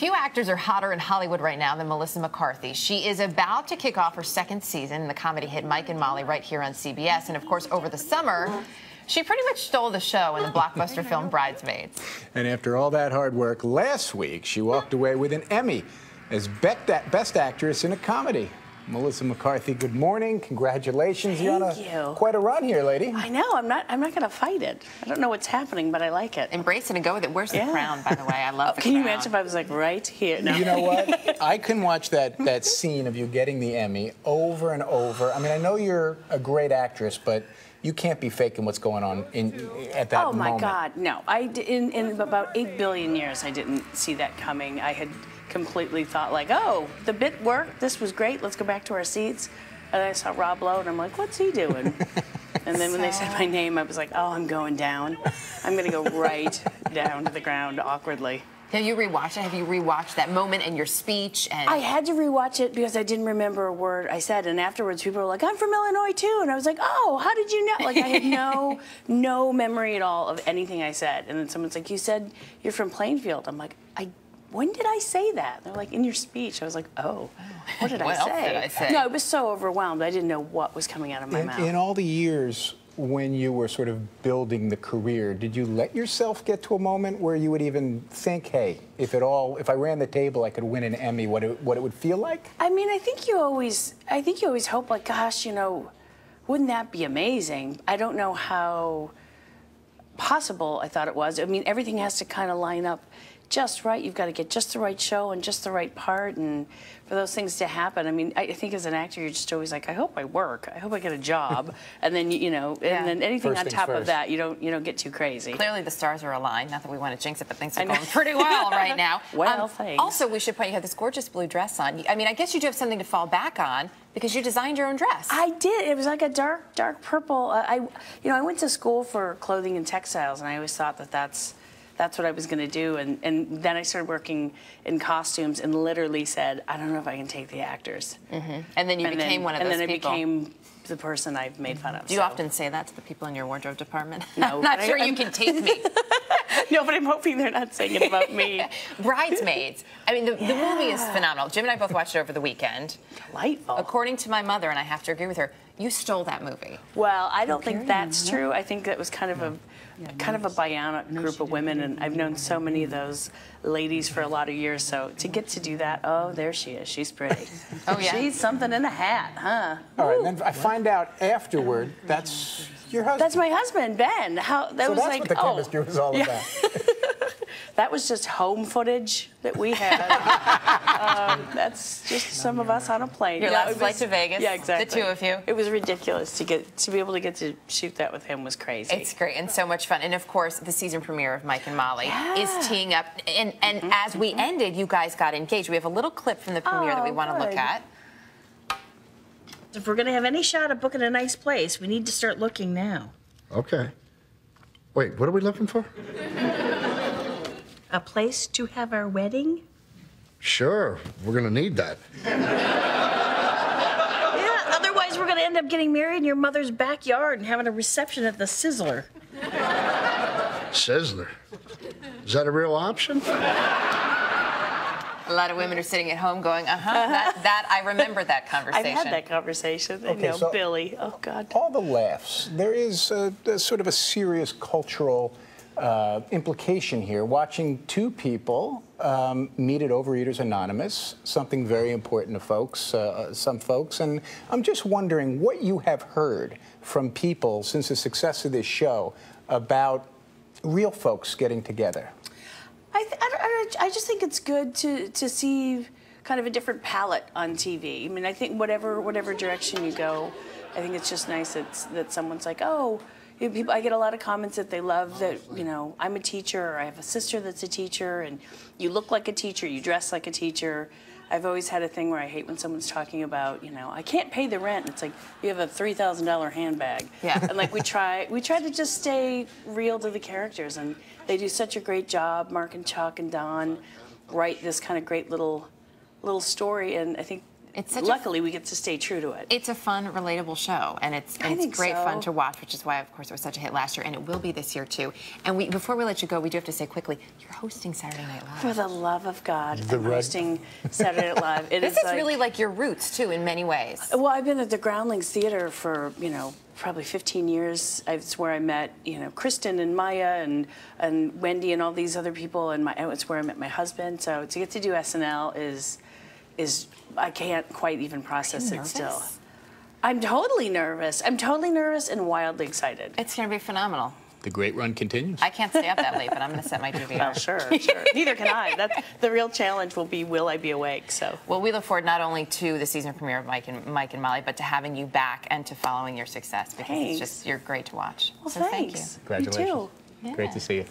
Few actors are hotter in Hollywood right now than Melissa McCarthy. She is about to kick off her second season in the comedy hit Mike and Molly right here on CBS. And of course, over the summer, she pretty much stole the show in the blockbuster film Bridesmaids. And after all that hard work, last week she walked away with an Emmy as Best Actress in a Comedy. Melissa McCarthy, good morning. Congratulations. You're on quite a run here, lady. I know. I'm not going to fight it. I don't know what's happening, but I like it. Embrace it and go with it. Where's the crown, by the way? I love the Can crown. you imagine if I was like right here? No. You know what? I can watch that scene of you getting the Emmy over and over. I mean, I know you're a great actress, but you can't be faking what's going on at that moment. Oh my God, no! In about 8 billion years, I didn't see that coming. I had completely thought like, oh, the bit worked. This was great. Let's go back to our seats. And I saw Rob Lowe, and I'm like, what's he doing? And then when they said my name, I was like, oh, I'm going down. I'm going to go right down to the ground awkwardly. Have you rewatched it? Have you rewatched that moment and your speech? And I had to rewatch it because I didn't remember a word I said, and afterwards people were like, "I'm from Illinois too," and I was like, "Oh, how did you know?" Like I had no memory at all of anything I said. And then someone's like, "You said you're from Plainfield." I'm like, when did I say that? They're like, in your speech. I was like, oh, what did I say? What else did I say? No, I was so overwhelmed. I didn't know what was coming out of my mouth. In all the years when you were sort of building the career, did you let yourself get to a moment where you would even think, hey, if I ran the table, I could win an Emmy, what it would feel like? I mean, I think you always hope, like, gosh, you know, wouldn't that be amazing? I don't know how possible I thought it was. I mean, everything has to kind of line up just right. You've got to get just the right show and just the right part, and for those things to happen, I mean, I think as an actor, you're just always like, I hope I work, I hope I get a job, and then and then anything on top of that, you don't get too crazy. Clearly, the stars are aligned. Not that we want to jinx it, but things are going pretty well right now. Well, thanks. Also, we should point you have this gorgeous blue dress on. I mean, I guess you do have something to fall back on because you designed your own dress. I did. It was like a dark purple. I went to school for clothing and textiles, and I always thought that that's what I was going to do, and then I started working in costumes and literally said, I don't know if I can take the actors. Mm-hmm. And then you became one of those people. And then I became the person I've made fun of. Do you often say that to the people in your wardrobe department? No. I'm not sure you can take me. No, but I'm hoping they're not saying it about me. Bridesmaids. I mean, the movie is phenomenal. Jim and I both watched it over the weekend. Delightful. According to my mother, and I have to agree with her, you stole that movie. Well, I don't think that's true. I think that was kind of a bionic group of women, and I've known so many of those ladies for a lot of years, so to get to do that, oh, there she is. She's pretty. Oh, yeah? She's something in a hat, huh? All right, and then I find out afterward that's your husband. That's my husband, Ben. So that's what the chemistry was all about. That was just home footage that we had. That's just some of us on a plane. Your last flight to Vegas. Yeah, exactly. The two of you. It was ridiculous to be able to get to shoot that with him was crazy. It's great and so much fun. And of course, the season premiere of Mike and Molly is teeing up. And as we ended, you guys got engaged. We have a little clip from the premiere that we want to look at. If we're going to have any shot at booking a nice place, we need to start looking now. Okay. Wait, what are we looking for? A place to have our wedding? Sure, we're gonna need that. Yeah, otherwise we're gonna end up getting married in your mother's backyard and having a reception at the Sizzler. Sizzler? Is that a real option? A lot of women are sitting at home going, that I remember that conversation. I've had that conversation. Okay, so Billy, oh God. All the laughs. There is a sort of a serious cultural implication here. Watching two people meet at Overeaters Anonymous, something very important to folks, some folks, and I'm just wondering what you have heard from people since the success of this show about real folks getting together. I just think it's good to see kind of a different palette on TV. I mean, I think whatever direction you go, I think it's just nice that someone's like, oh, I get a lot of comments that they love that, I'm a teacher, or I have a sister that's a teacher, and you look like a teacher, you dress like a teacher. I've always had a thing where I hate when someone's talking about, I can't pay the rent. It's like, you have a $3,000 handbag. Yeah. And like we try to just stay real to the characters, and they do such a great job. Mark and Chuck and Don write this kind of great little story, and I think luckily we get to stay true to it. It's a fun, relatable show, and it's great fun to watch, which is why, of course, it was such a hit last year, and it will be this year too. And before we let you go, we do have to say quickly, you're hosting Saturday Night Live. For the love of God, I'm hosting Saturday Night Live. This is really like your roots too, in many ways. Well, I've been at the Groundlings Theater for probably 15 years. It's where I met Kristen and Maya and Wendy and all these other people, and it's where I met my husband. So to get to do SNL is I can't quite even process it still. I'm totally nervous. I'm totally nervous and wildly excited. It's going to be phenomenal. The great run continues. I can't stay up that late, but I'm going to set my DVR. Well, sure. Neither can I. That's the real challenge. Will I be awake? So. Well, we look forward not only to the season premiere of Mike and Molly, but to having you back and to following your success, because it's just, you're great to watch. Well, so thanks. Thank you. Congratulations. You too. Great to see you.